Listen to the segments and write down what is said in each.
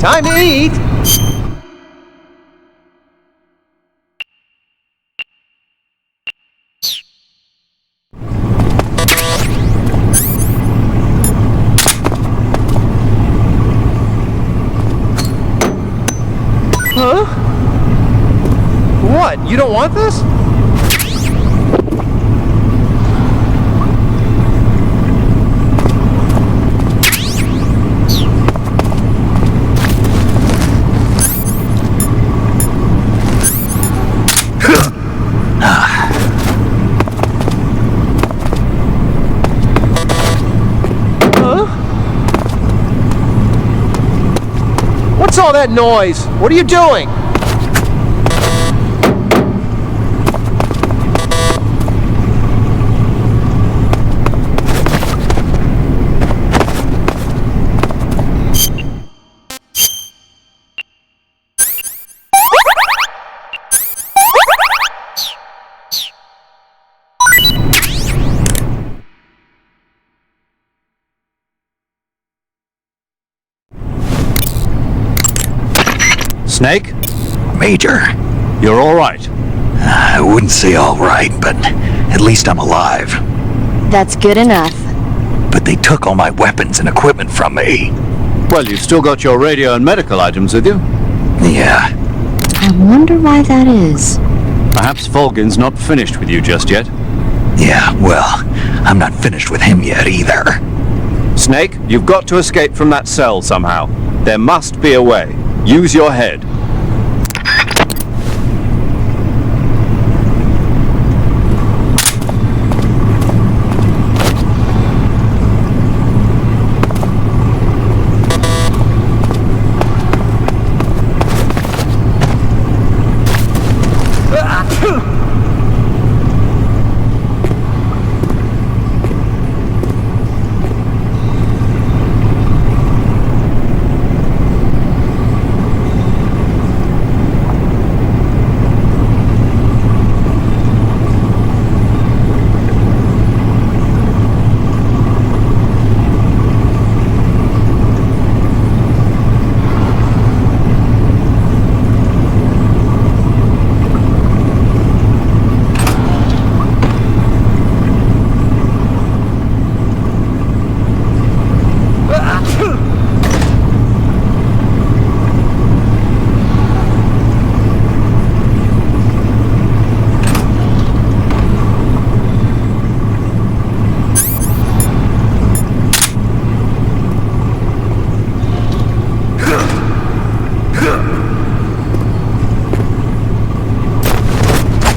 Time to eat! Huh? What? You don't want this? What's all that noise? What are you doing? Snake? Major, You're all right. I wouldn't say all right, but at least I'm alive. That's good enough. But they took all my weapons and equipment from me. Well, you've still got your radio and medical items with you. Yeah, I wonder why that is. Perhaps Volgin's not finished with you just yet. yeah, well, I'm not finished with him yet either. Snake, you've got to escape from that cell somehow. There must be a way. Use your head.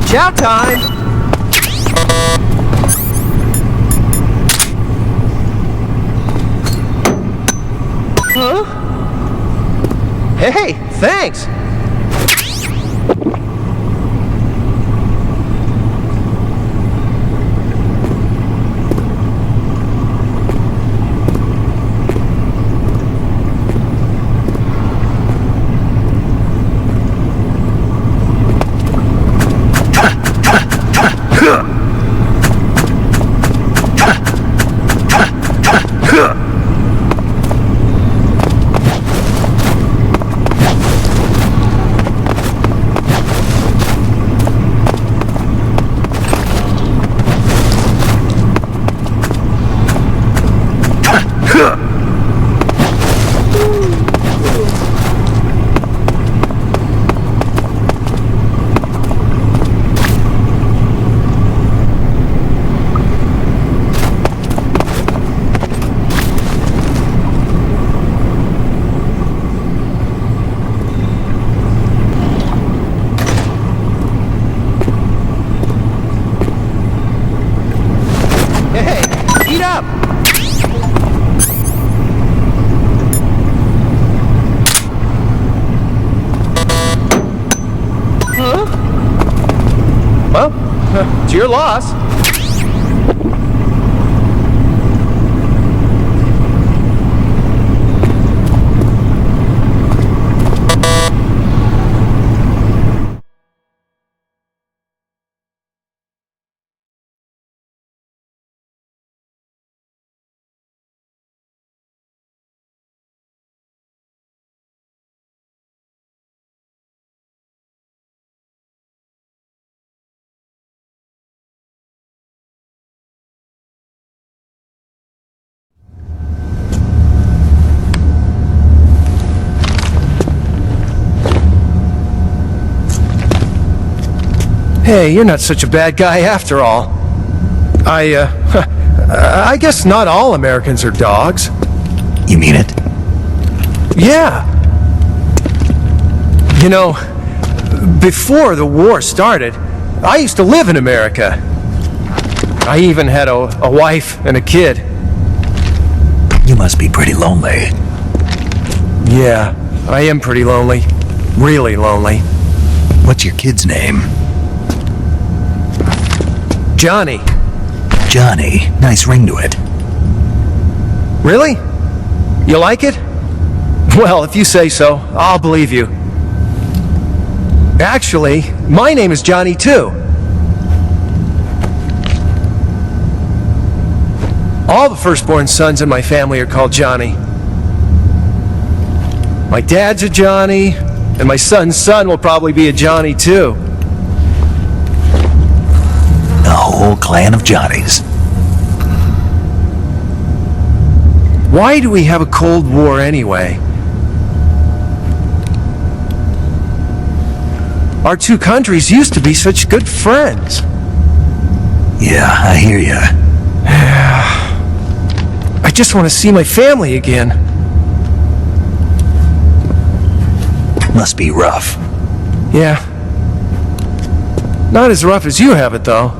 Chow time! Huh? Hey, thanks! Hey, eat up! Huh? Well, it's your loss. Hey, you're not such a bad guy after all. I guess not all Americans are dogs. You mean it? Yeah. You know, before the war started, I used to live in America. I even had a wife and a kid. You must be pretty lonely. Yeah, I am pretty lonely. Really lonely. What's your kid's name? Johnny. Johnny. Nice ring to it. Really? You like it? Well, if you say so, I'll believe you. Actually, my name is Johnny too. All the firstborn sons in my family are called Johnny. My dad's a Johnny, and my son's son will probably be a Johnny too. A whole clan of Johnnies. Why do we have a Cold War anyway? Our two countries used to be such good friends. Yeah, I hear ya. I just want to see my family again. Must be rough. Yeah. Not as rough as you have it, though.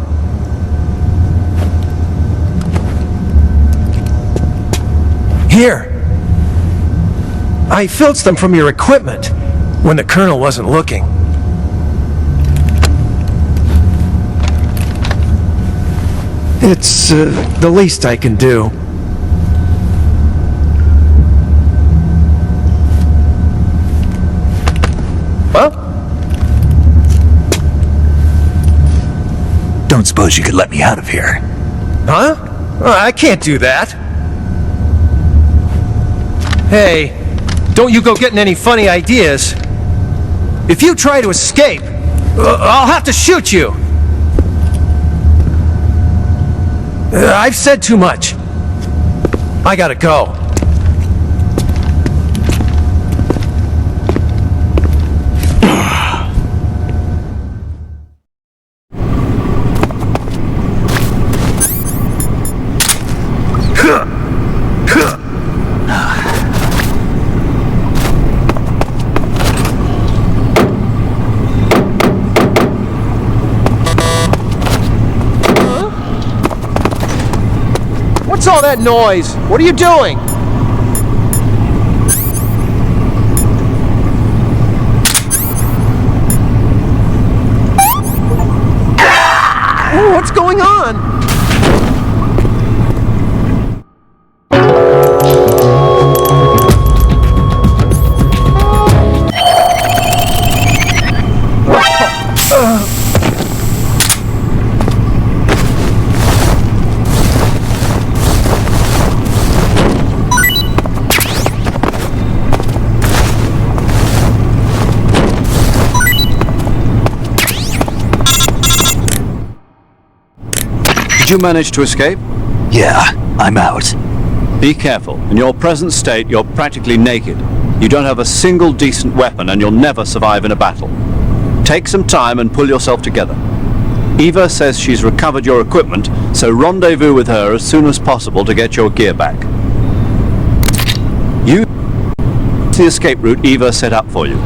Here. I filched them from your equipment when the colonel wasn't looking. It's the least I can do. Well? Don't suppose you could let me out of here? Huh? I can't do that. Hey, don't you go getting any funny ideas. If you try to escape, I'll have to shoot you. I've said too much. I gotta go. What's all that noise? What are you doing? Oh, what's going on? Did you manage to escape? Yeah, I'm out. Be careful. In your present state, you're practically naked. You don't have a single decent weapon and you'll never survive in a battle. Take some time and pull yourself together. Eva says she's recovered your equipment, so rendezvous with her as soon as possible to get your gear back. Use the escape route Eva set up for you.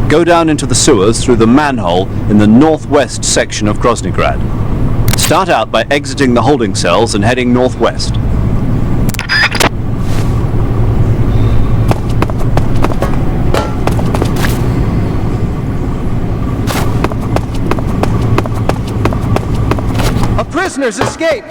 Go down into the sewers through the manhole in the northwest section of Groznygrad. Start out by exiting the holding cells and heading northwest. A prisoner's escaped!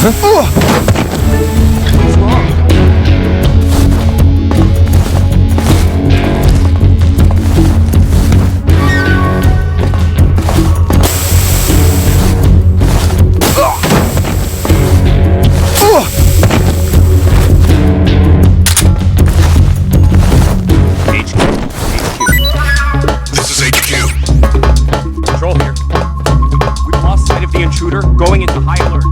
This is HQ. Control here. We've lost sight of the intruder, going into high alert.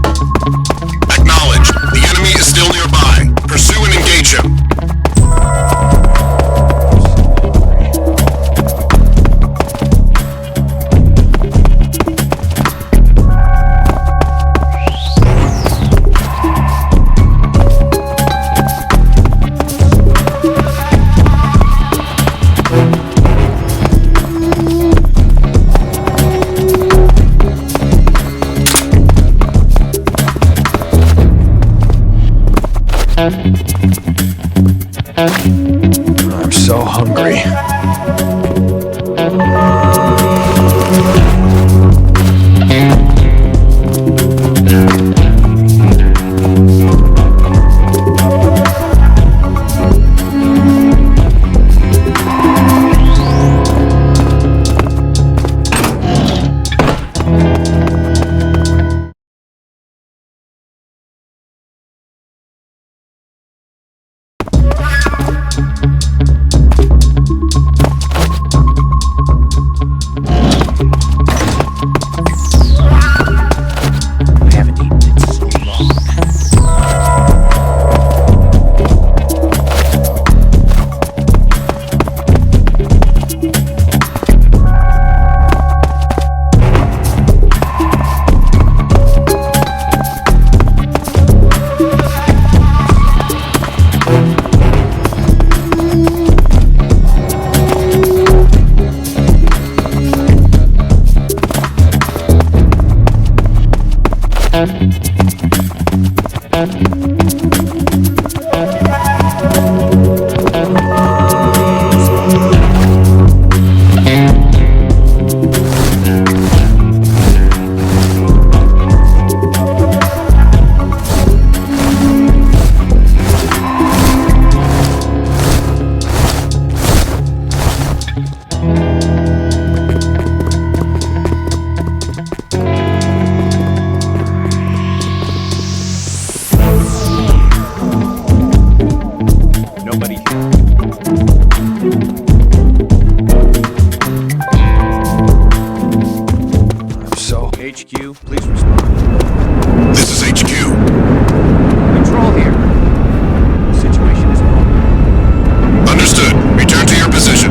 Acknowledged. The enemy is still nearby. Pursue and engage him. I'm so hungry. HQ, please respond. This is HQ. Control here. The situation is wrong. Understood. Return to your position.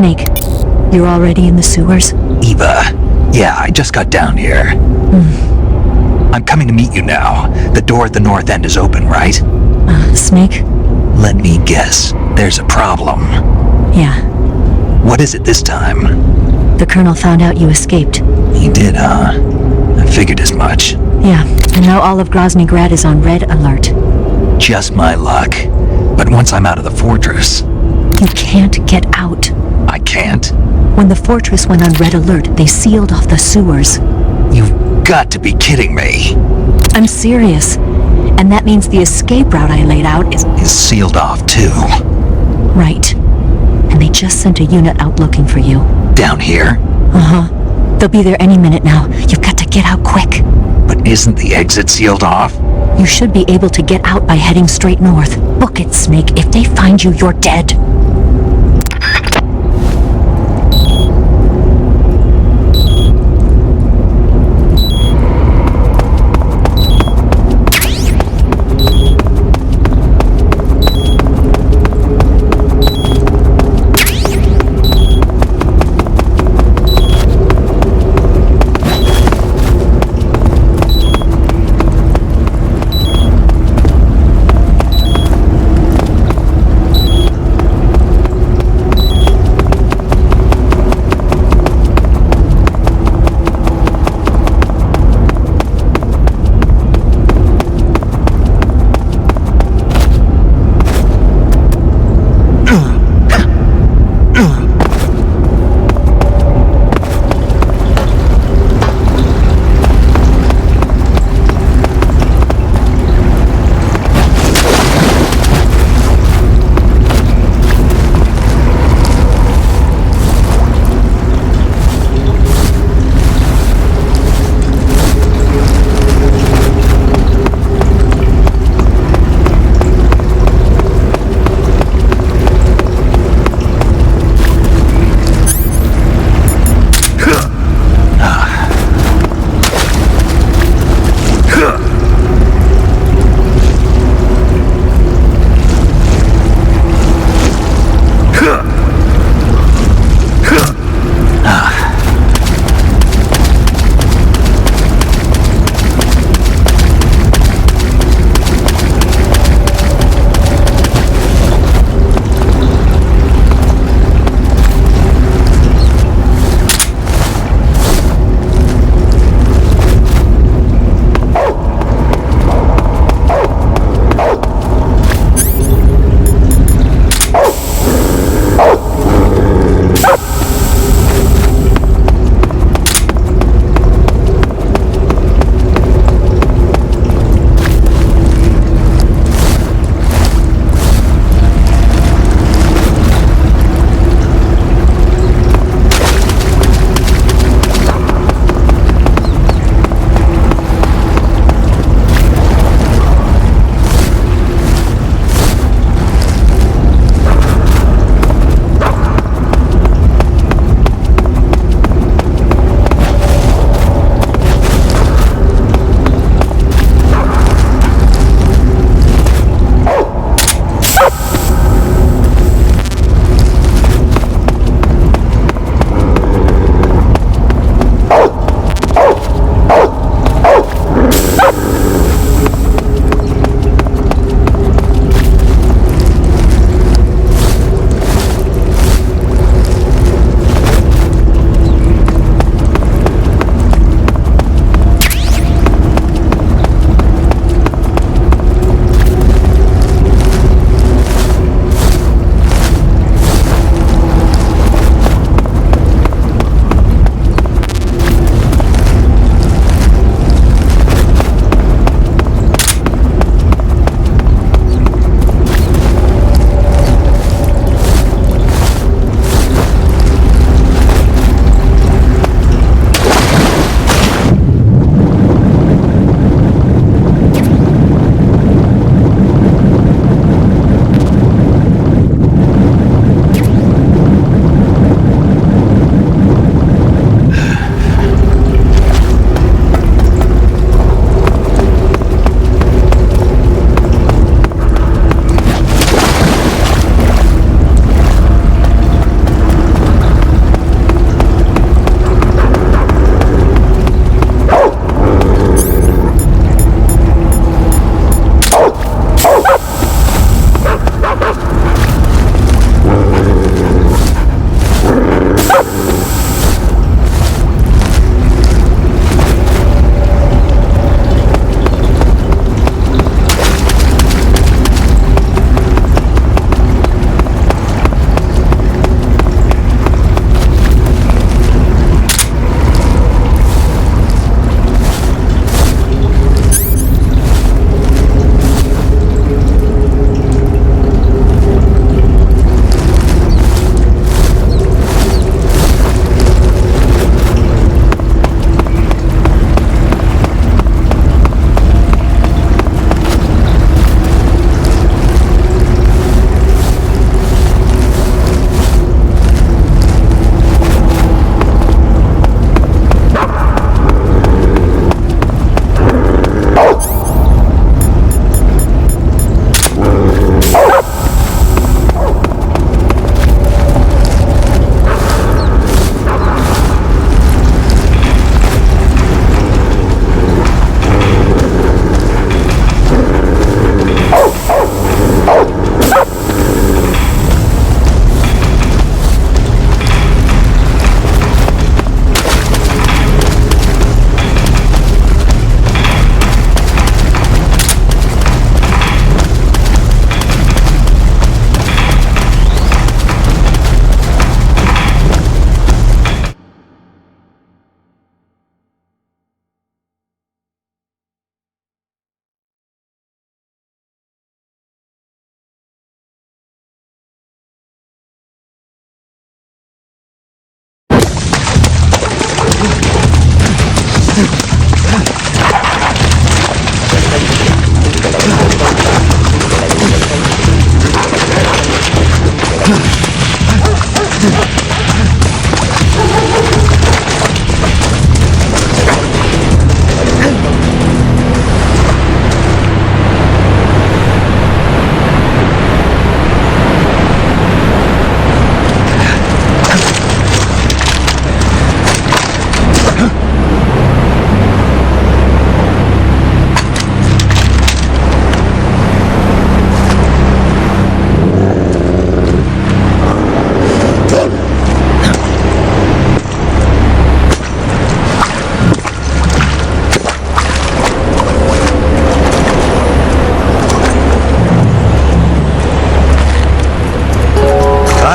Snake, you're already in the sewers? Eva, yeah, I just got down here. I'm coming to meet you now. The door at the north end is open, right? Snake? Let me guess. There's a problem. Yeah. What is it this time? The Colonel found out you escaped. He did, huh? I figured as much. Yeah, and now all of Groznygrad is on red alert. Just my luck. But once I'm out of the fortress... You can't get out. I can't? When the fortress went on red alert, they sealed off the sewers. You've got to be kidding me. I'm serious. And that means the escape route I laid out is Sealed off, too. right. And they just sent a unit out looking for you. Down here? Uh-huh. They'll be there any minute now. You've got to get out quick. But isn't the exit sealed off? You should be able to get out by heading straight north. Book it, Snake. If they find you, you're dead.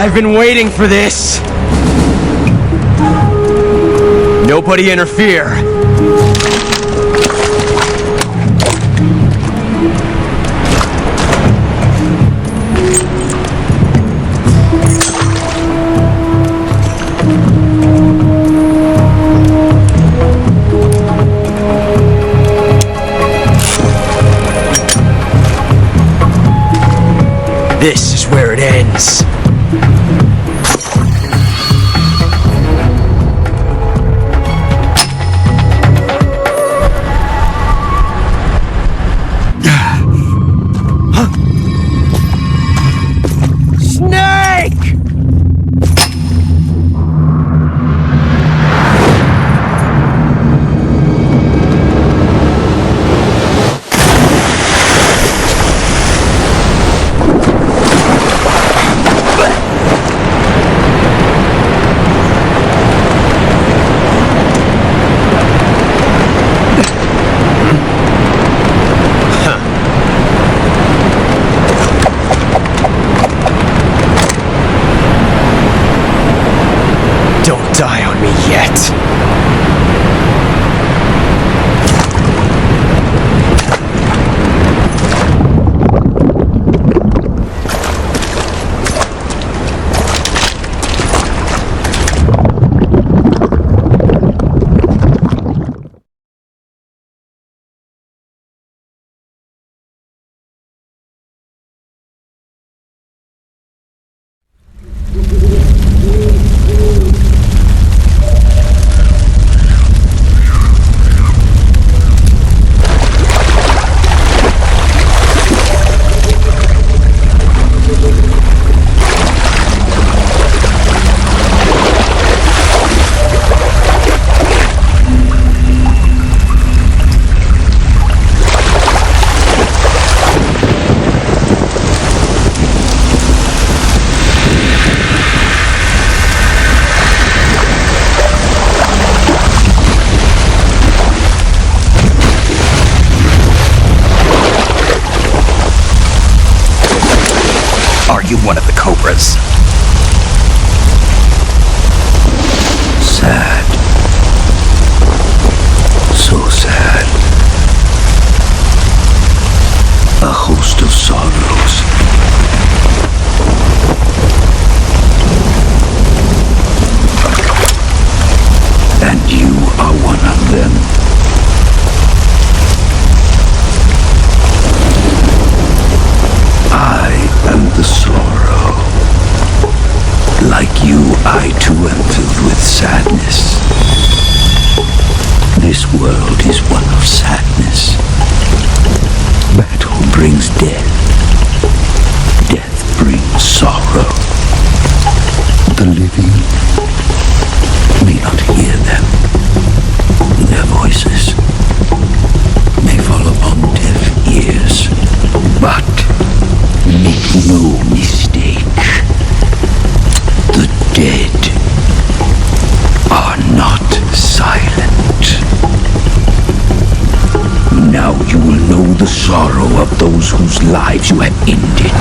I've been waiting for this. Nobody interfere. This is where it ends. Die on me yet. Are you one of the cobras? Sad. So sad. A host of sorrows. And you are one of them. I am the sorrow. Like you, I too am filled with sadness. This world is one of sadness. Battle brings death. Death brings sorrow. The living may not hear them. Their voices may fall upon deaf ears. But make no mistake, the dead are not silent. Now you will know the sorrow of those whose lives you have ended.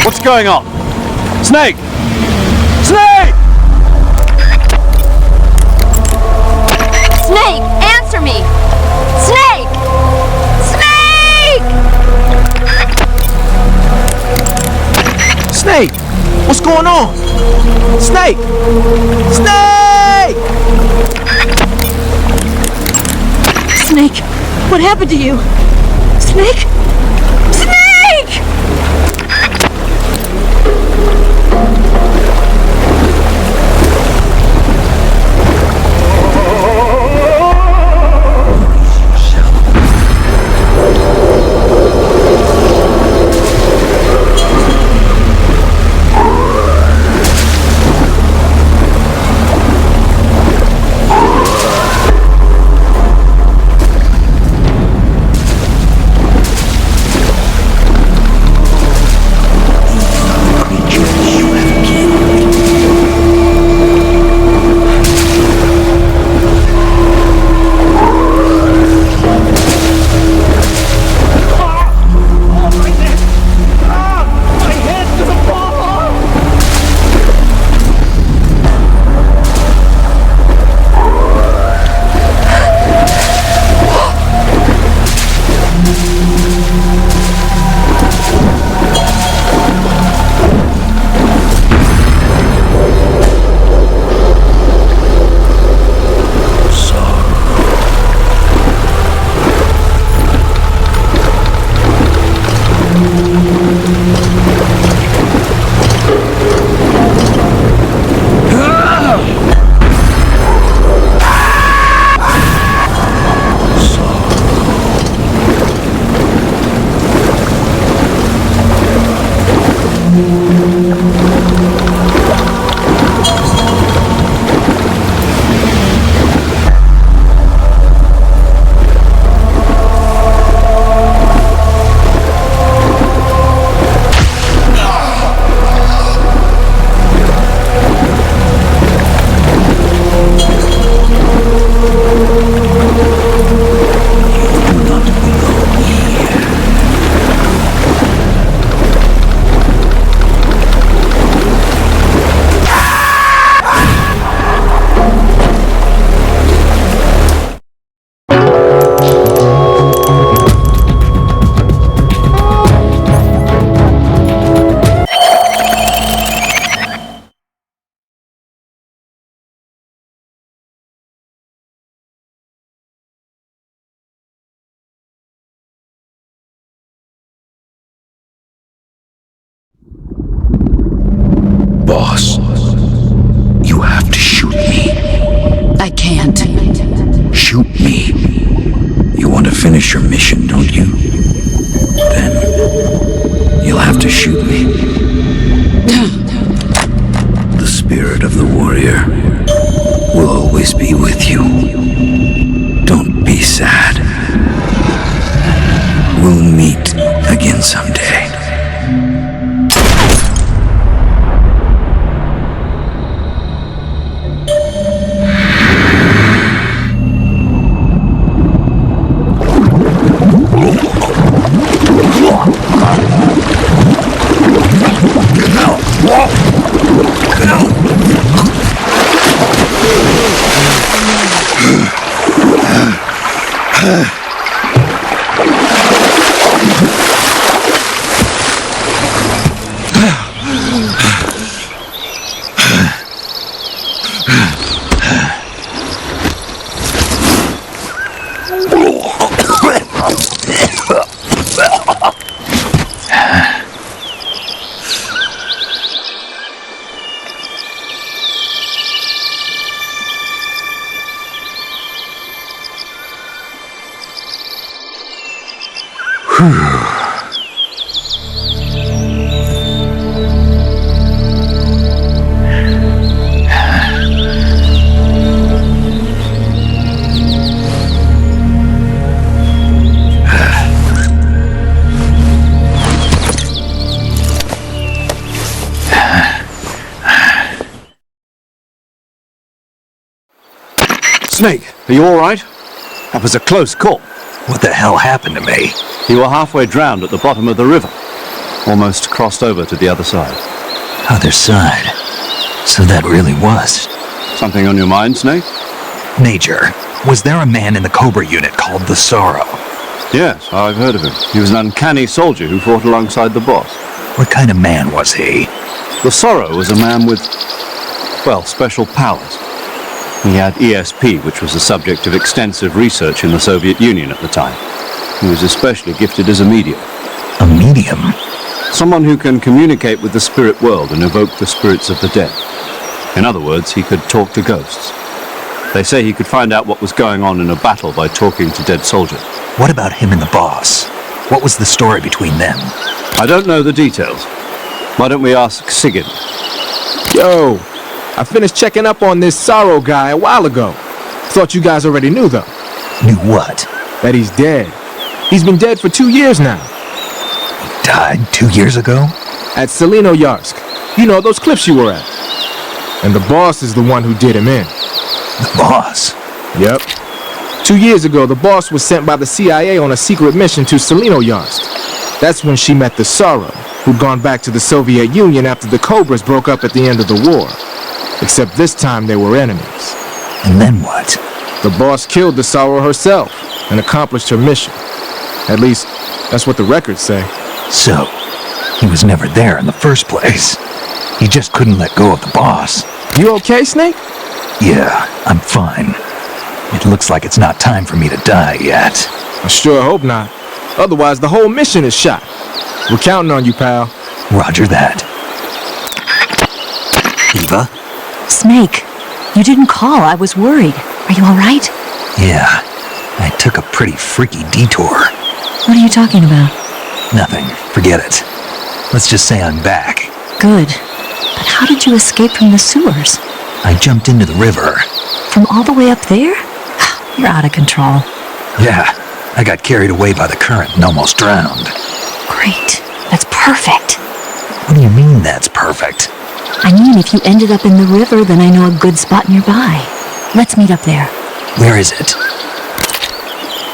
What's going on? Snake! Snake! Snake, answer me! Snake! Snake! Snake! What's going on? Snake! Snake! Snake, what happened to you? Snake? Snake! Boss, you have to shoot me. I can't. Shoot me. You want to finish your mission, don't you? Then you'll have to shoot me. The spirit of the warrior will always be with you. Don't be sad. We'll meet again someday. Snake, are you all right? That was a close call. What the hell happened to me? You were halfway drowned at the bottom of the river. almost crossed over to the other side. Other side. So that really was. Something on your mind, Snake? Major, was there a man in the Cobra unit called the Sorrow? Yes, I've heard of him. He was an uncanny soldier who fought alongside the boss. What kind of man was he? The Sorrow was a man with, well, special powers. He had ESP, which was the subject of extensive research in the Soviet Union at the time. He was especially gifted as a medium. A medium? Someone who can communicate with the spirit world and evoke the spirits of the dead. In other words, he could talk to ghosts. They say he could find out what was going on in a battle by talking to dead soldiers. What about him and the boss? What was the story between them? I don't know the details. Why don't we ask Sigurd? Yo, I finished checking up on this Sorrow guy a while ago. Thought you guys already knew, though. Knew what? That he's dead. He's been dead for 2 years now. Died 2 years ago? At Selinoyarsk. You know, those cliffs you were at. And the boss is the one who did him in. The boss? Yep. 2 years ago, the boss was sent by the CIA on a secret mission to Selinoyarsk. That's when she met the Sorrow, who'd gone back to the Soviet Union after the Cobras broke up at the end of the war. Except this time they were enemies. And then what? The boss killed the Sorrow herself and accomplished her mission. At least, that's what the records say. So, he was never there in the first place. He just couldn't let go of the boss. You okay, Snake? Yeah, I'm fine. It looks like it's not time for me to die yet. I sure hope not. Otherwise, the whole mission is shot. We're counting on you, pal. Roger that. Eva? Snake, you didn't call. I was worried. Are you all right? Yeah, I took a pretty freaky detour. What are you talking about? Nothing. Forget it. Let's just say I'm back. Good. But how did you escape from the sewers? I jumped into the river. From all the way up there? You're out of control. Yeah, I got carried away by the current and almost drowned. Great. That's perfect. What do you mean that's perfect? I mean, if you ended up in the river, then I know a good spot nearby. Let's meet up there. Where is it?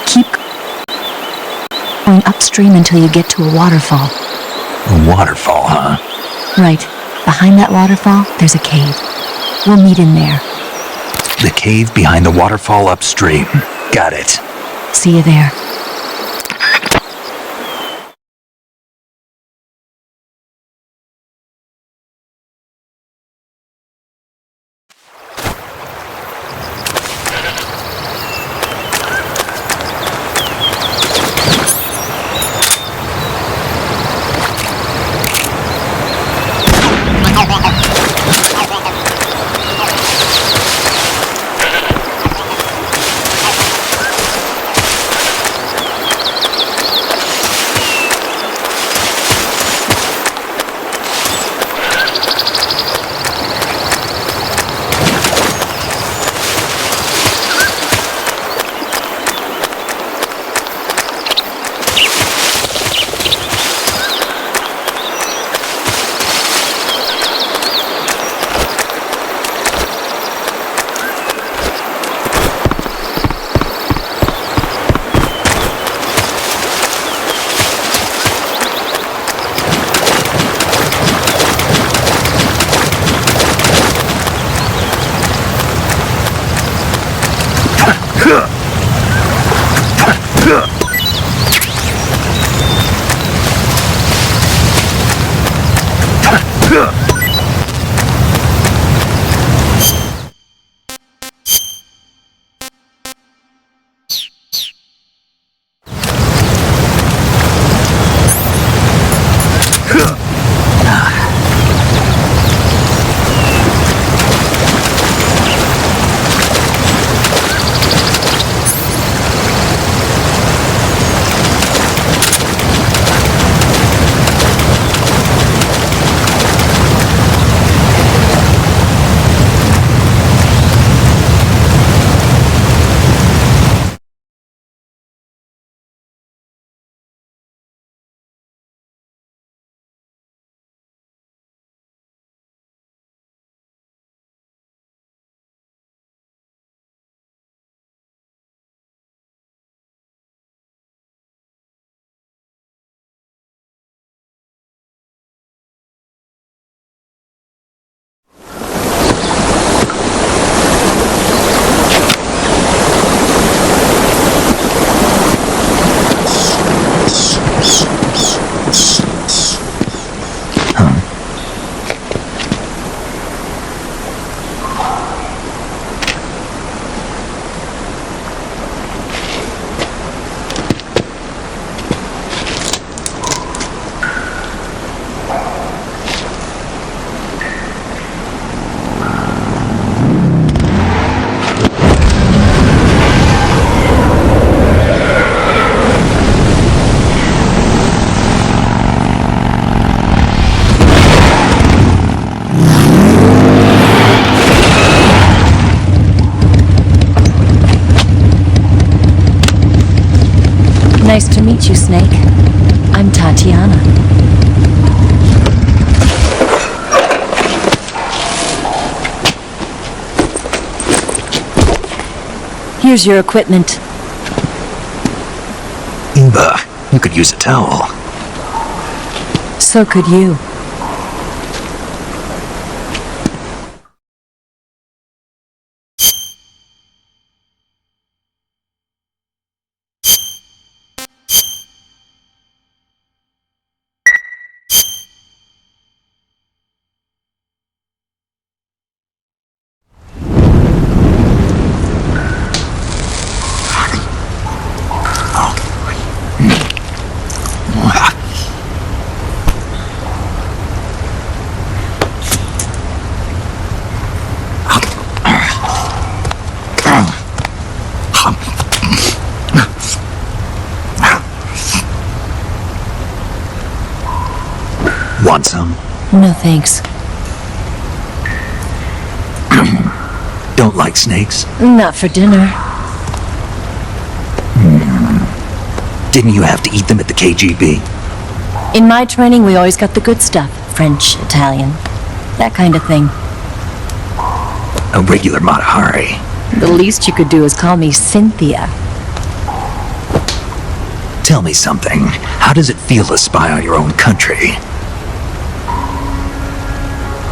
Keep going upstream until you get to a waterfall. A waterfall, huh? Right. Behind that waterfall, there's a cave. We'll meet in there. The cave behind the waterfall upstream. Got it. See you there. meet you, Snake. I'm Tatiana. Here's your equipment. Eva, you could use a towel. So could you. Want some? No thanks. Don't like snakes? Not for dinner. Didn't you have to eat them at the KGB? In my training, we always got the good stuff. French, Italian, that kind of thing. A regular Matahari. The least you could do is call me Cynthia. Tell me something. How does it feel to spy on your own country?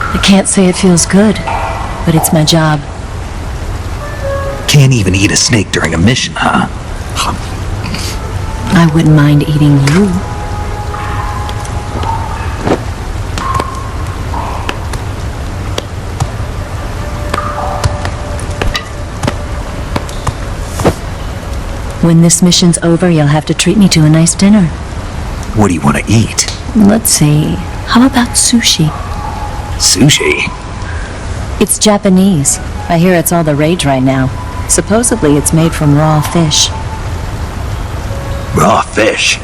I can't say it feels good, but it's my job. Can't even eat a snake during a mission, huh? I wouldn't mind eating you. When this mission's over, you'll have to treat me to a nice dinner. What do you want to eat? Let's see. How about sushi? Sushi? It's Japanese. I hear it's all the rage right now. Supposedly it's made from raw fish. Raw fish?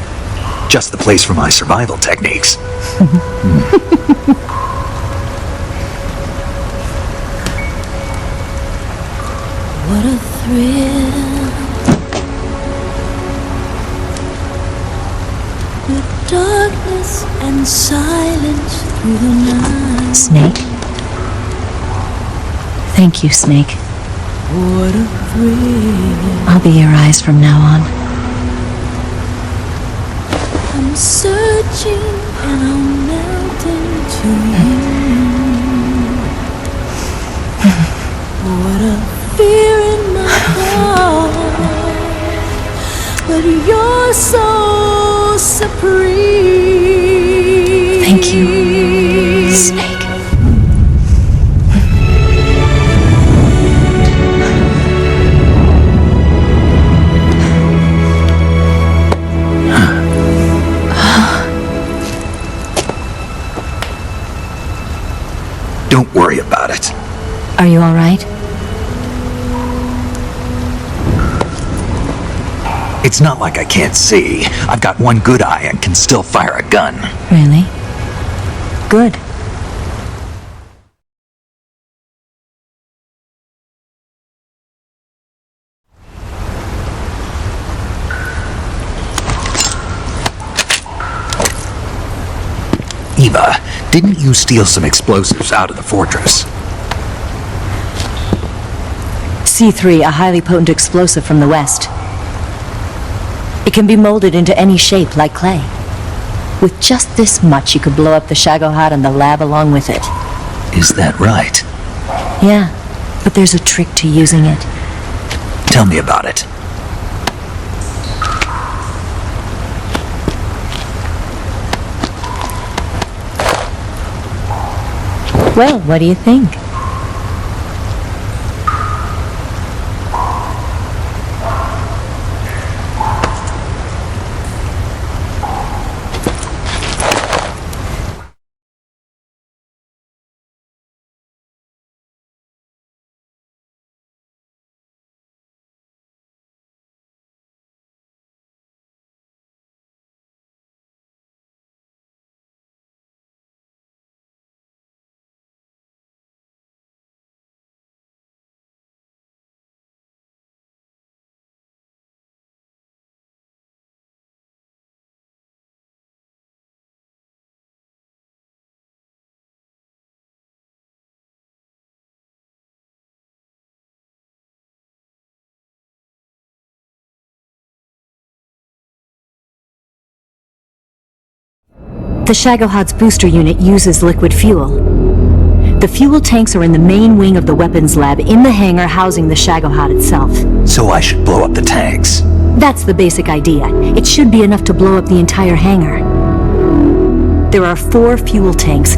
Just the place for my survival techniques. What a thrill. The darkness and silence through the night. Snake? Thank you, Snake. What a thrill. I'll be your eyes from now on. I'm searching and I'm melting to you. What a fear in my heart, but you're so supreme. Thank you, Snake. Don't worry about it. Are you all right? It's not like I can't see. I've got one good eye and can still fire a gun. Really? Good. Eva, didn't you steal some explosives out of the fortress? C3, a highly potent explosive from the west. It can be molded into any shape, like clay. With just this much, you could blow up the Shagohod and the lab along with it. Is that right? Yeah, but there's a trick to using it. Tell me about it. Well, what do you think? The Shagohod's booster unit uses liquid fuel. The fuel tanks are in the main wing of the weapons lab in the hangar housing the Shagohod itself. So I should blow up the tanks. That's the basic idea. It should be enough to blow up the entire hangar. There are 4 fuel tanks.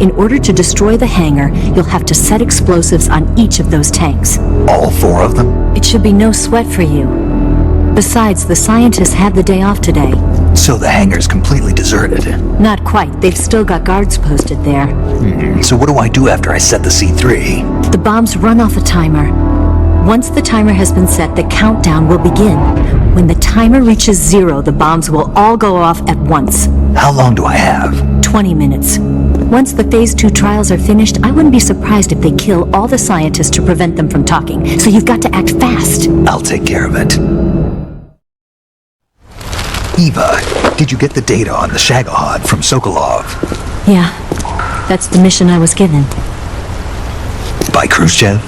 In order to destroy the hangar, you'll have to set explosives on each of those tanks. All 4 of them? It should be no sweat for you. Besides, the scientists had the day off today. So the hangar's completely deserted. Not quite. They've still got guards posted there. So what do I do after I set the C3? The bombs run off a timer. Once the timer has been set, the countdown will begin. When the timer reaches 0, the bombs will all go off at once. How long do I have? 20 minutes. Once the Phase 2 trials are finished, I wouldn't be surprised if they kill all the scientists to prevent them from talking. So you've got to act fast. I'll take care of it. Eva, did you get the data on the Shagohod from Sokolov? Yeah, that's the mission I was given. By Khrushchev?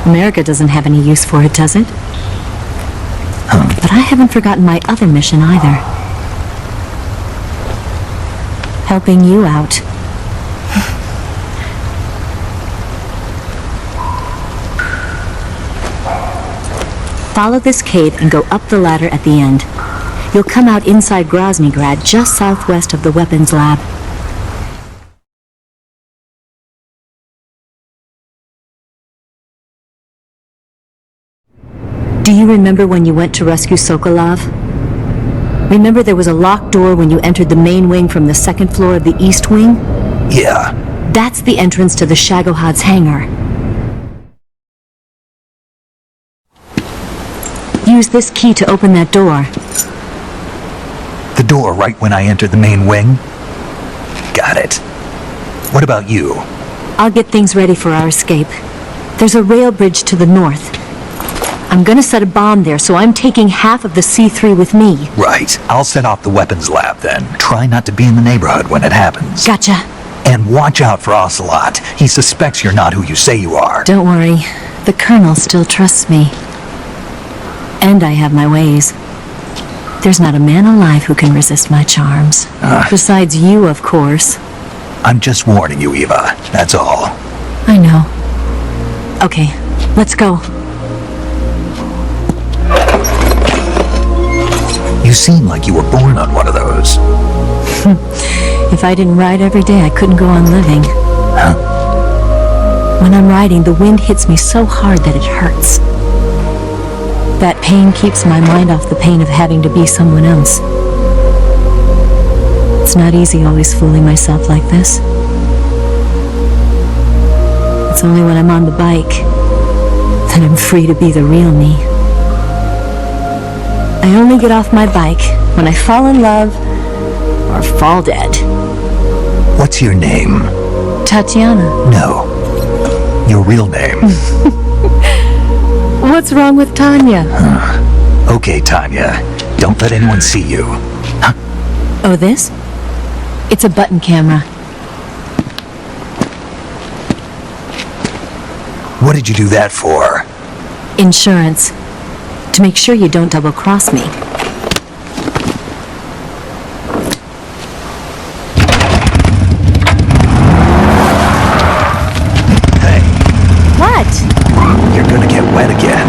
America doesn't have any use for it, does it? But I haven't forgotten my other mission either. Helping you out. Follow this cave and go up the ladder at the end. You'll come out inside Groznygrad, just southwest of the weapons lab. Do you remember when you went to rescue Sokolov? Remember there was a locked door when you entered the main wing from the 2nd floor of the east wing? Yeah. That's the entrance to the Shagohod's hangar. Use this key to open that door. The door right when I entered the main wing? Got it. What about you? I'll get things ready for our escape. There's a rail bridge to the north. I'm gonna set a bomb there, so I'm taking half of the C3 with me. Right. I'll set off the weapons lab then. Try not to be in the neighborhood when it happens. Gotcha. And watch out for Ocelot. He suspects you're not who you say you are. Don't worry. The Colonel still trusts me. And I have my ways. There's not a man alive who can resist my charms. Besides you, of course. I'm just warning you, Eva. That's all. I know. Okay, let's go. You seem like you were born on one of those. If I didn't ride every day, I couldn't go on living. Huh? When I'm riding, the wind hits me so hard that it hurts. That pain keeps my mind off the pain of having to be someone else. It's not easy always fooling myself like this. It's only when I'm on the bike that I'm free to be the real me. I only get off my bike when I fall in love or fall dead. What's your name? Tatiana. No. Your real name. What's wrong with Tanya? Okay, Tanya. Don't let anyone see you. Oh, this? It's a button camera. What did you do that for? Insurance. To make sure you don't double-cross me. Hey, What? you're gonna get wet again.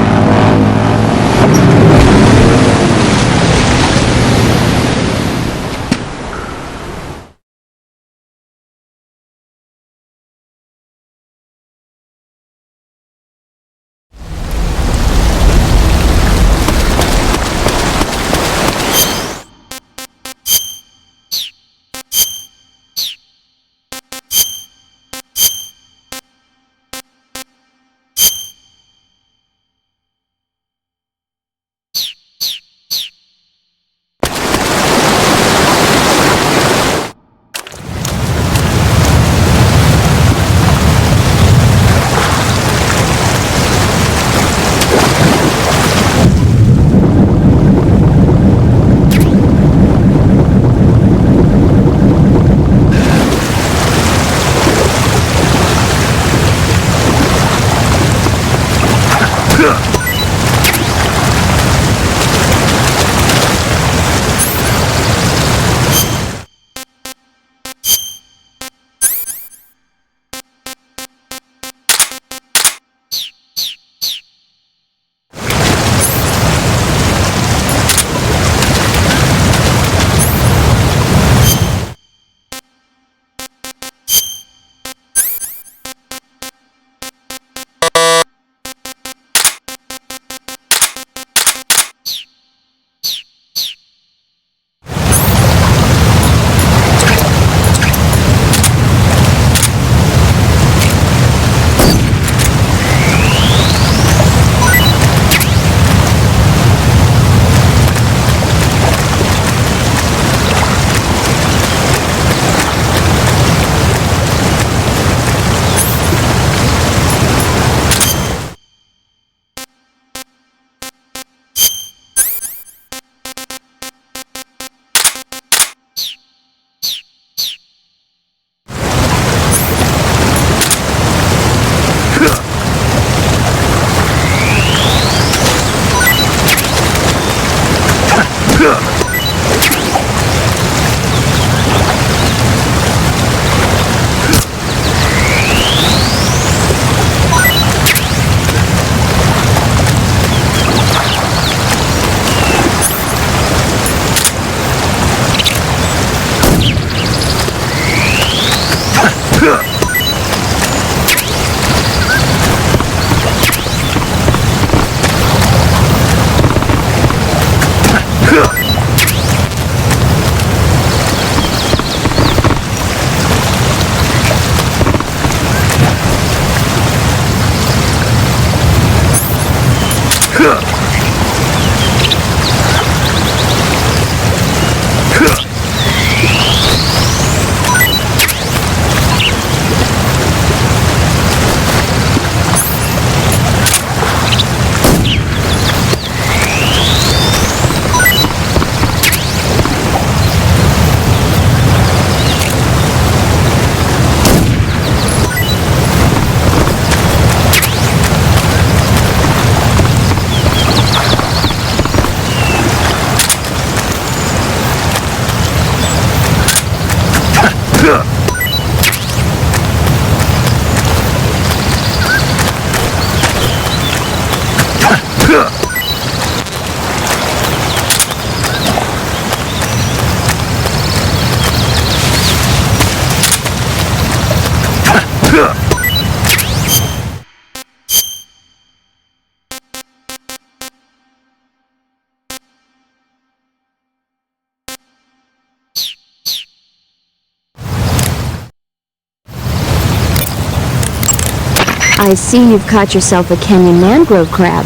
I see you've caught yourself a Kenyan mangrove crab.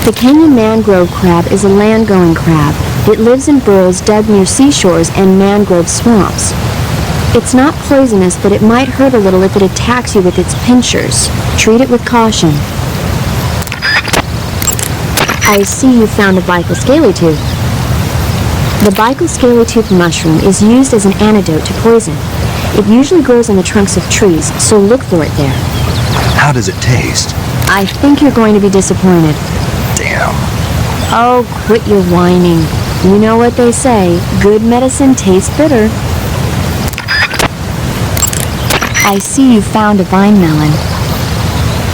The Kenyan mangrove crab is a land-going crab. It lives in burrows dug near seashores and mangrove swamps. It's not poisonous, but it might hurt a little if it attacks you with its pincers. Treat it with caution. I see you found a bical scaly tooth. The bical scaly tooth mushroom is used as an antidote to poison. It usually grows on the trunks of trees, so look for it there. How does it taste? I think you're going to be disappointed. Damn. Oh, quit your whining. You know what they say, good medicine tastes bitter. I see you found a vine melon.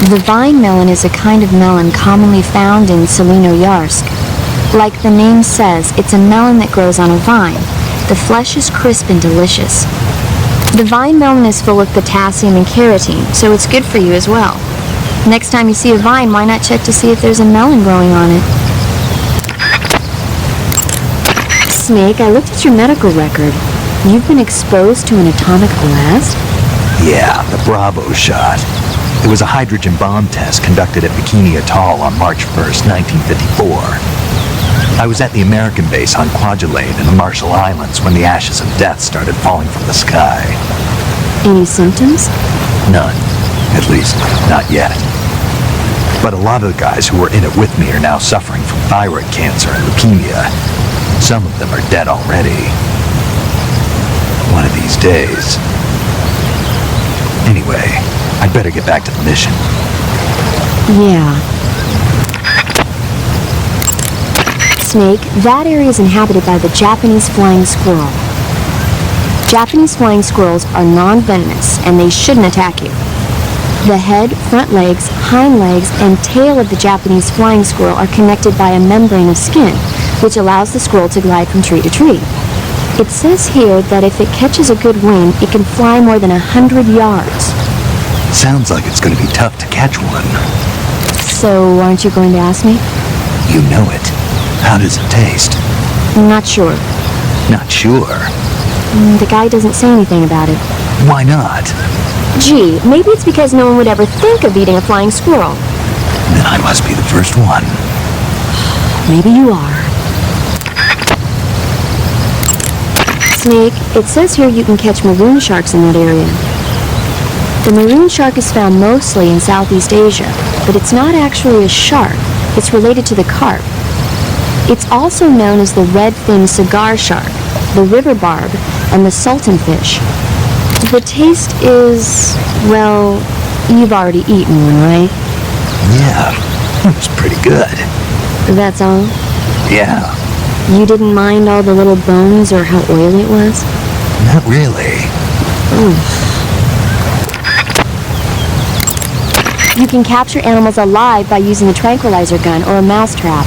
The vine melon is a kind of melon commonly found in Selino-Yarsk. Like the name says, it's a melon that grows on a vine. The flesh is crisp and delicious. The vine melon is full of potassium and carotene, so it's good for you as well. Next time you see a vine, why not check to see if there's a melon growing on it? Snake, I looked at your medical record. You've been exposed to an atomic blast? Yeah, the Bravo shot. It was a hydrogen bomb test conducted at Bikini Atoll on March 1st, 1954. I was at the American base on Kwajalein in the Marshall Islands when the ashes of death started falling from the sky. Any symptoms? None. At least, not yet. But a lot of the guys who were in it with me are now suffering from thyroid cancer and leukemia. Some of them are dead already. One of these days. Anyway, I'd better get back to the mission. Yeah. Snake, that area is inhabited by the Japanese flying squirrel. Japanese flying squirrels are non-venomous, and they shouldn't attack you. The head, front legs, hind legs, and tail of the Japanese flying squirrel are connected by a membrane of skin, which allows the squirrel to glide from tree to tree. It says here that if it catches a good wind, it can fly more than 100 yards. Sounds like it's going to be tough to catch one. So, aren't you going to ask me? You know it. How does it taste? Not sure. Not sure? The guy doesn't say anything about it. Why not? Gee, maybe it's because no one would ever think of eating a flying squirrel. Then I must be the first one. Maybe you are. Snake, it says here you can catch maroon sharks in that area. The maroon shark is found mostly in Southeast Asia, but it's not actually a shark. It's related to the carp. It's also known as the red-finned cigar shark, the river barb, and the sultan fish. The taste is, well, you've already eaten one, right? Yeah, it was pretty good. That's all? Yeah. You didn't mind all the little bones or how oily it was? Not really. You can capture animals alive by using a tranquilizer gun or a mousetrap.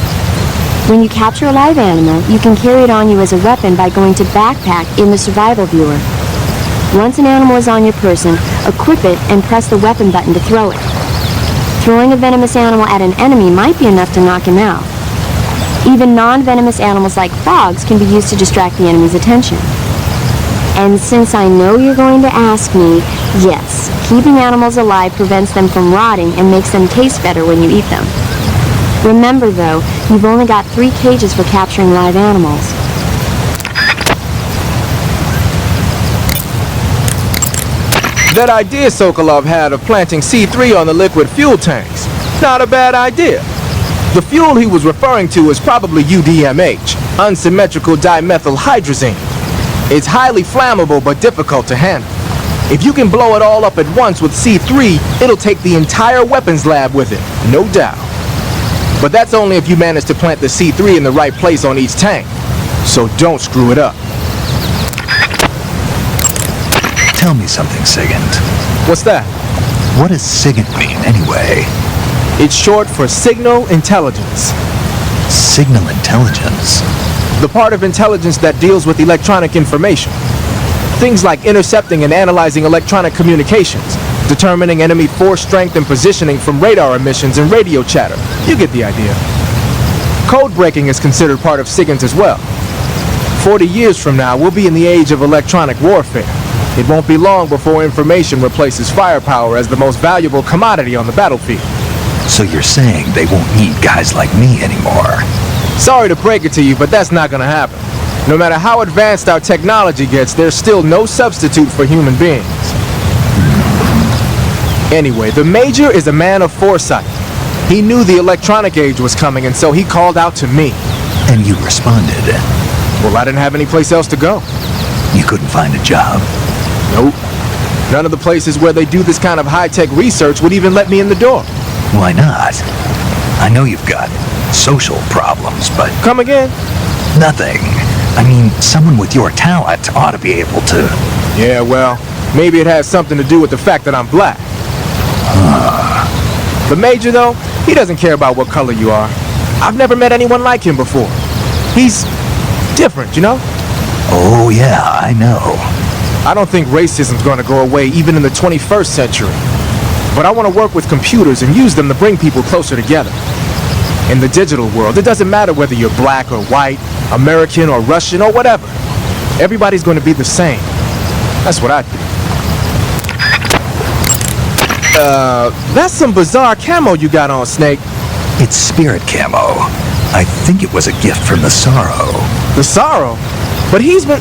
When you capture a live animal, you can carry it on you as a weapon by going to backpack in the survival viewer. Once an animal is on your person, equip it and press the weapon button to throw it. Throwing a venomous animal at an enemy might be enough to knock him out. Even non-venomous animals like frogs can be used to distract the enemy's attention. And since I know you're going to ask me, yes, keeping animals alive prevents them from rotting and makes them taste better when you eat them. Remember though, you've only got 3 cages for capturing live animals. That idea Sokolov had of planting C3 on the liquid fuel tanks, not a bad idea. The fuel he was referring to is probably UDMH, unsymmetrical dimethyl hydrazine. It's highly flammable but difficult to handle. If you can blow it all up at once with C3, it'll take the entire weapons lab with it, no doubt. But that's only if you manage to plant the C3 in the right place on each tank. So don't screw it up. Tell me something, Sigint. What's that? What does Sigint mean, anyway? It's short for signal intelligence. Signal intelligence? The part of intelligence that deals with electronic information. Things like intercepting and analyzing electronic communications, determining enemy force strength and positioning from radar emissions and radio chatter. You get the idea. Code breaking is considered part of SIGINT as well. 40 years from now, we'll be in the age of electronic warfare. It won't be long before information replaces firepower as the most valuable commodity on the battlefield. So you're saying they won't need guys like me anymore? Sorry to break it to you, but that's not gonna happen. No matter how advanced our technology gets, there's still no substitute for human beings. Anyway, the Major is a man of foresight. He knew the electronic age was coming, and so he called out to me. And you responded? Well, I didn't have any place else to go. You couldn't find a job? Nope. None of the places where they do this kind of high-tech research would even let me in the door. Why not? I know you've got social problems, but... Come again? Nothing. I mean, someone with your talent ought to be able to... Yeah, well, maybe it has something to do with the fact that I'm black. The Major, though, he doesn't care about what color you are. I've never met anyone like him before. He's different, you know? Oh, yeah, I know. I don't think racism's gonna go away even in the 21st century. But I want to work with computers and use them to bring people closer together. In the digital world, it doesn't matter whether you're black or white, American or Russian or whatever. Everybody's going to be the same. That's what I think. That's some bizarre camo you got on, Snake. It's spirit camo. I think it was a gift from the Sorrow. The Sorrow? But he's been...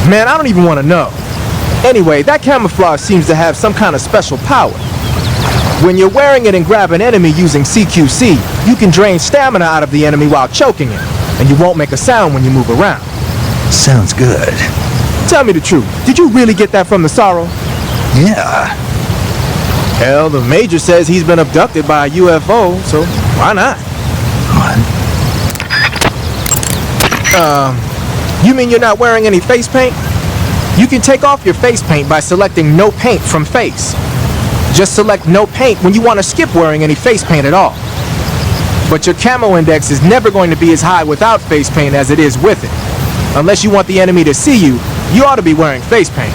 Man, I don't even want to know. Anyway, that camouflage seems to have some kind of special power. When you're wearing it and grab an enemy using CQC, you can drain stamina out of the enemy while choking him, and you won't make a sound when you move around. Sounds good. Tell me the truth, did you really get that from the Sorrow? Yeah. Hell, the Major says he's been abducted by a UFO, so why not? What? You mean you're not wearing any face paint? You can take off your face paint by selecting no paint from face. Just select no paint when you want to skip wearing any face paint at all. But your camo index is never going to be as high without face paint as it is with it. Unless you want the enemy to see you, you ought to be wearing face paint.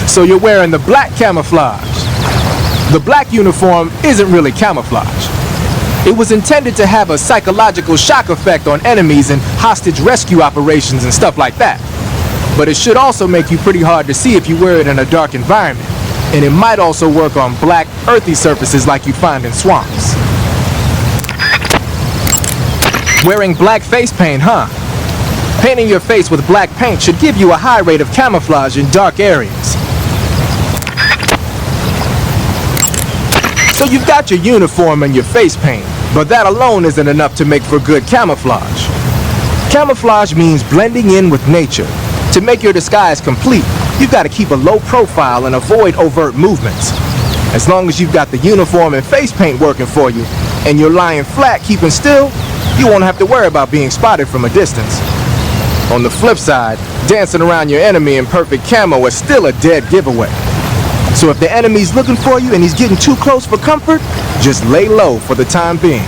So you're wearing the black camouflage. The black uniform isn't really camouflage. It was intended to have a psychological shock effect on enemies and hostage rescue operations and stuff like that. But it should also make you pretty hard to see if you wear it in a dark environment. And it might also work on black, earthy surfaces like you find in swamps. Wearing black face paint, huh? Painting your face with black paint should give you a high rate of camouflage in dark areas. So you've got your uniform and your face paint, but that alone isn't enough to make for good camouflage. Camouflage means blending in with nature. To make your disguise complete, you've got to keep a low profile and avoid overt movements. As long as you've got the uniform and face paint working for you, and you're lying flat keeping still, you won't have to worry about being spotted from a distance. On the flip side, dancing around your enemy in perfect camo is still a dead giveaway. So if the enemy's looking for you and he's getting too close for comfort, just lay low for the time being.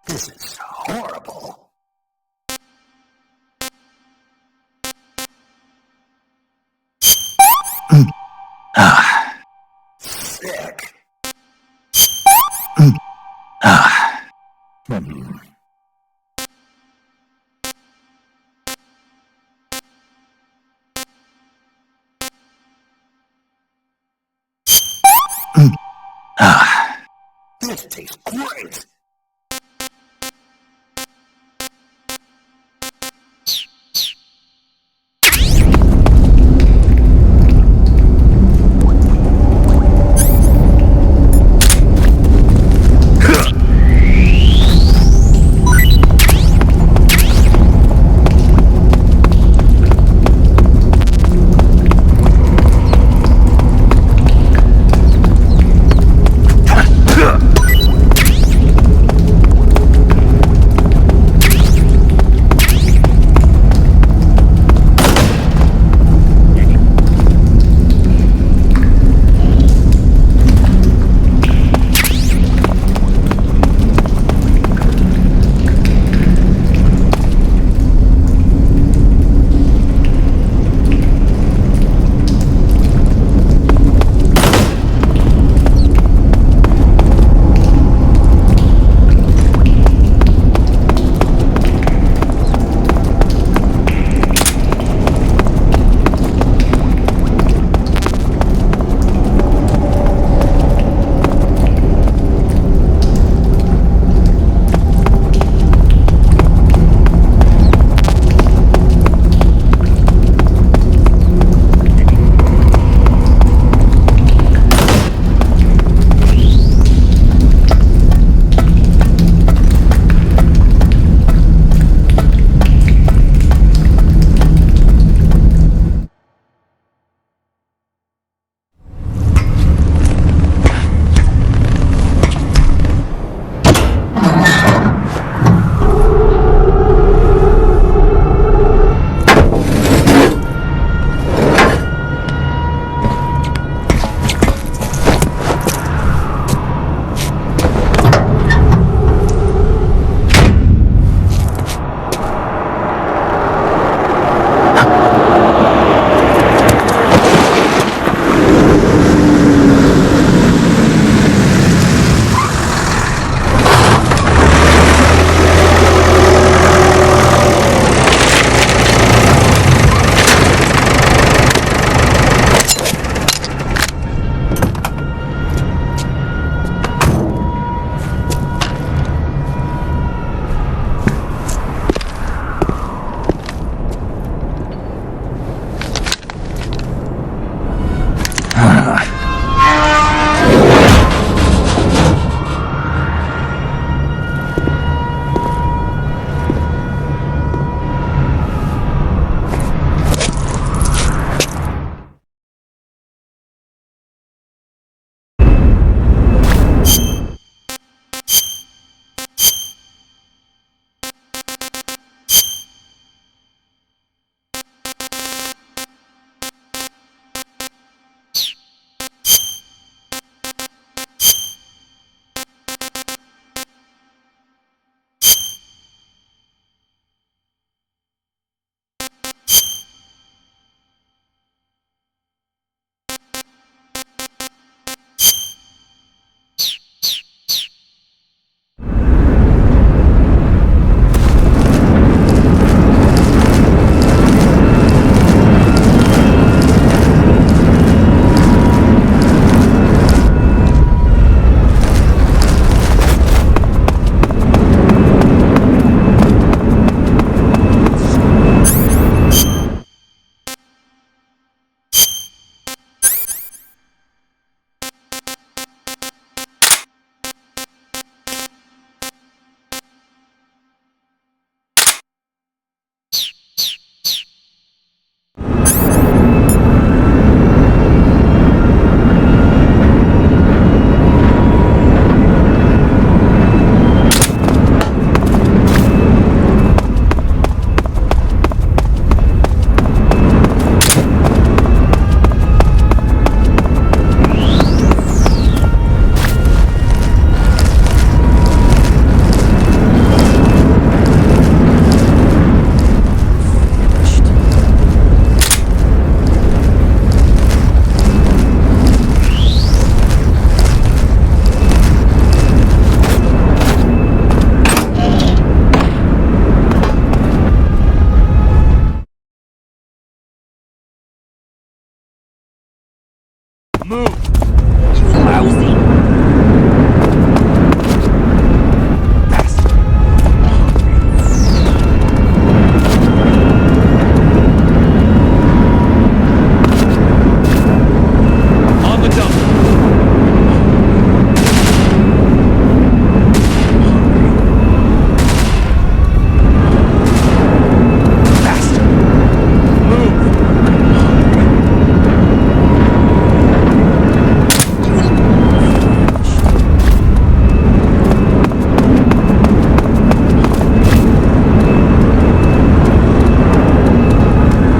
This is horrible. Sick. This tastes great.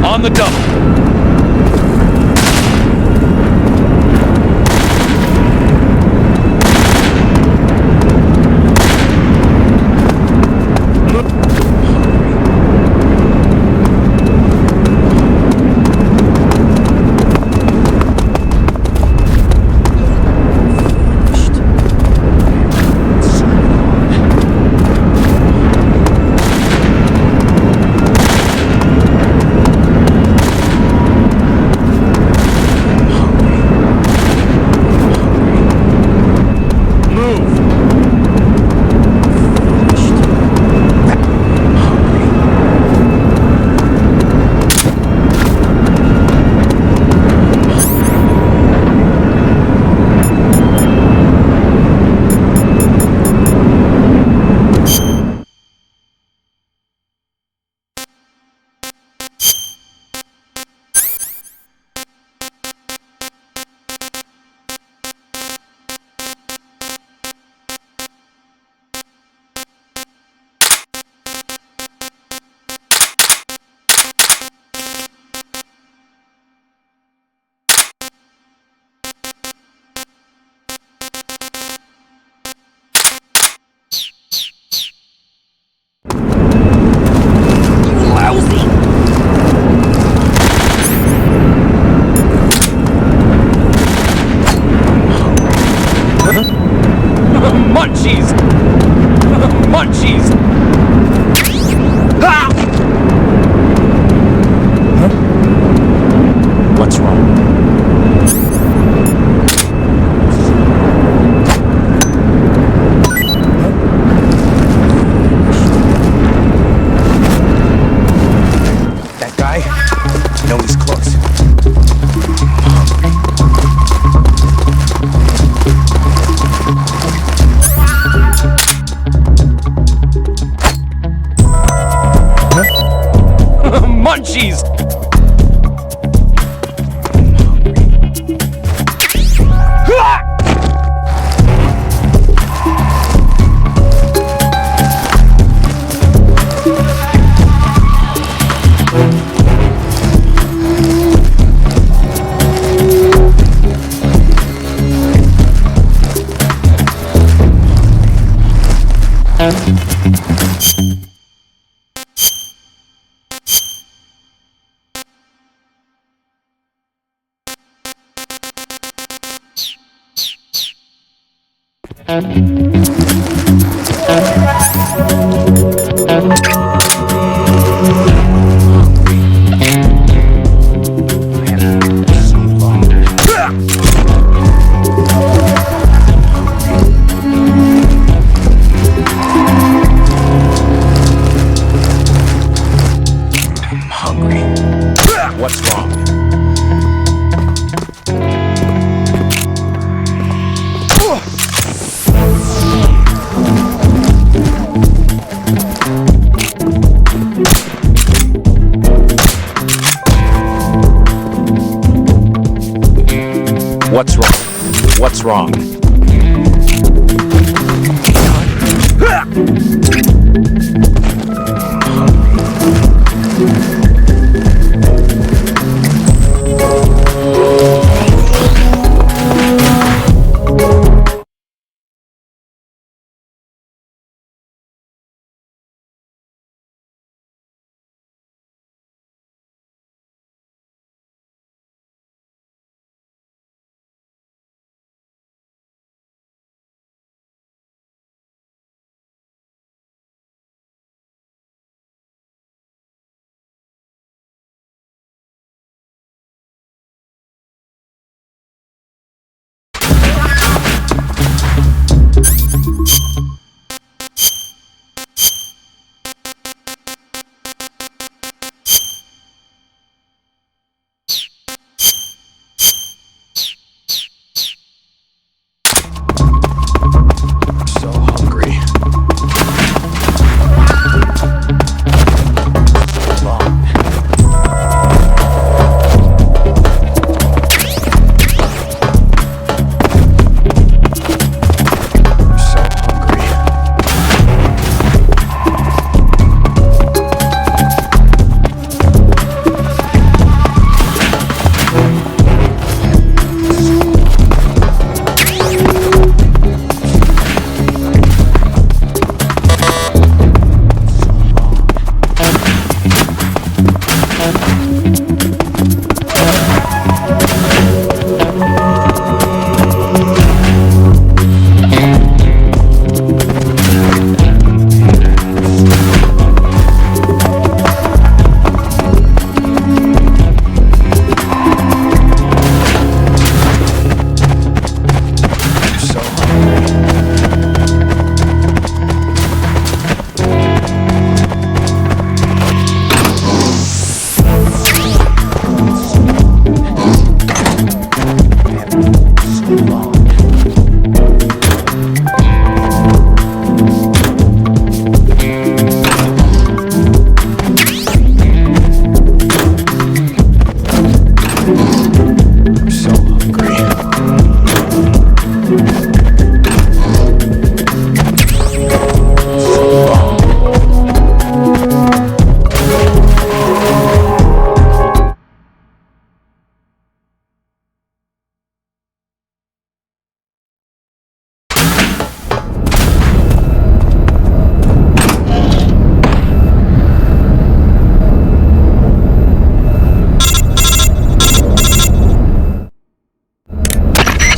On the double. Munchies! Munchies! Ah! What's wrong? That guy? I know he's close. Munchies! What's wrong? What's wrong? What's wrong?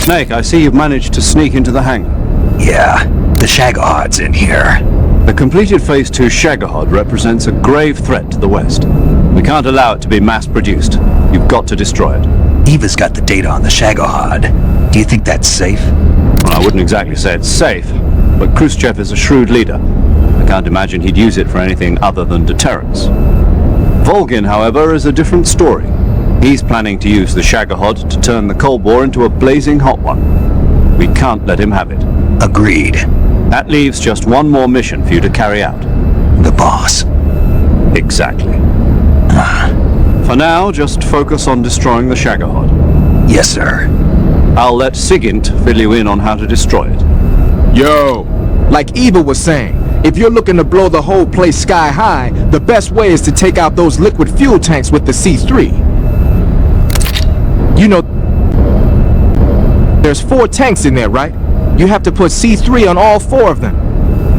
Snake, I see you've managed to sneak into the hangar. Yeah, the Shagohod's in here. The completed Phase 2 Shagahod represents a grave threat to the West. We can't allow it to be mass-produced. You've got to destroy it. Eva's got the data on the Shagohod. Do you think that's safe? Well, I wouldn't exactly say it's safe, but Khrushchev is a shrewd leader. I can't imagine he'd use it for anything other than deterrence. Volgin, however, is a different story. He's planning to use the Shagahod to turn the Cold War into a blazing hot one. We can't let him have it. Agreed. That leaves just one more mission for you to carry out. The boss. Exactly. For now, just focus on destroying the Shagahod. Yes, sir. I'll let Sigint fill you in on how to destroy it. Yo, like Eva was saying, if you're looking to blow the whole place sky high, the best way is to take out those liquid fuel tanks with the C3. You know, there's 4 tanks in there, right? You have to put C3 on all 4 of them.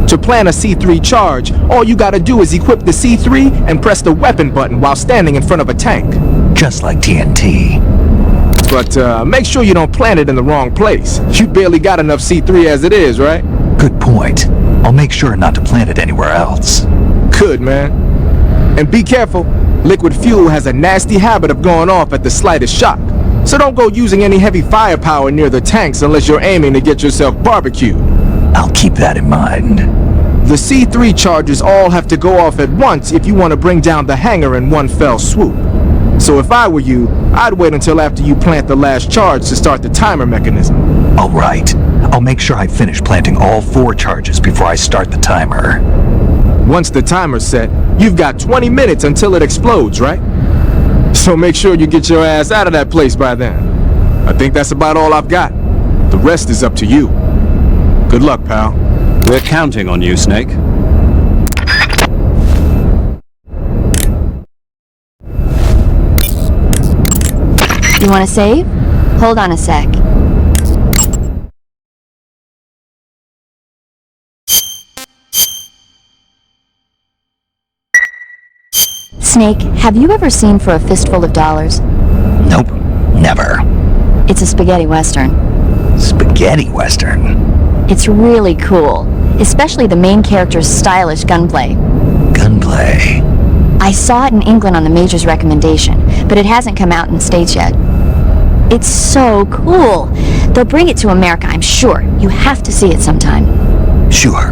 To plan a C3 charge, all you gotta do is equip the C3 and press the weapon button while standing in front of a tank. Just like TNT. But make sure you don't plant it in the wrong place. You barely got enough C3 as it is, right? Good point. I'll make sure not to plant it anywhere else. Good, man. And be careful. Liquid fuel has a nasty habit of going off at the slightest shock. So don't go using any heavy firepower near the tanks unless you're aiming to get yourself barbecued. I'll keep that in mind. The C3 charges all have to go off at once if you want to bring down the hangar in one fell swoop. So if I were you, I'd wait until after you plant the last charge to start the timer mechanism. All right. I'll make sure I finish planting all 4 charges before I start the timer. Once the timer's set, you've got 20 minutes until it explodes, right? So make sure you get your ass out of that place by then. I think that's about all I've got. The rest is up to you. Good luck, pal. We're counting on you, Snake. You want to save? Hold on a sec. Snake, have you ever seen For a Fistful of Dollars? Nope. Never. It's a spaghetti western. Spaghetti western? It's really cool, especially the main character's stylish gunplay. Gunplay? I saw it in England on the Major's recommendation, but it hasn't come out in the States yet. It's so cool. They'll bring it to America, I'm sure. You have to see it sometime. Sure.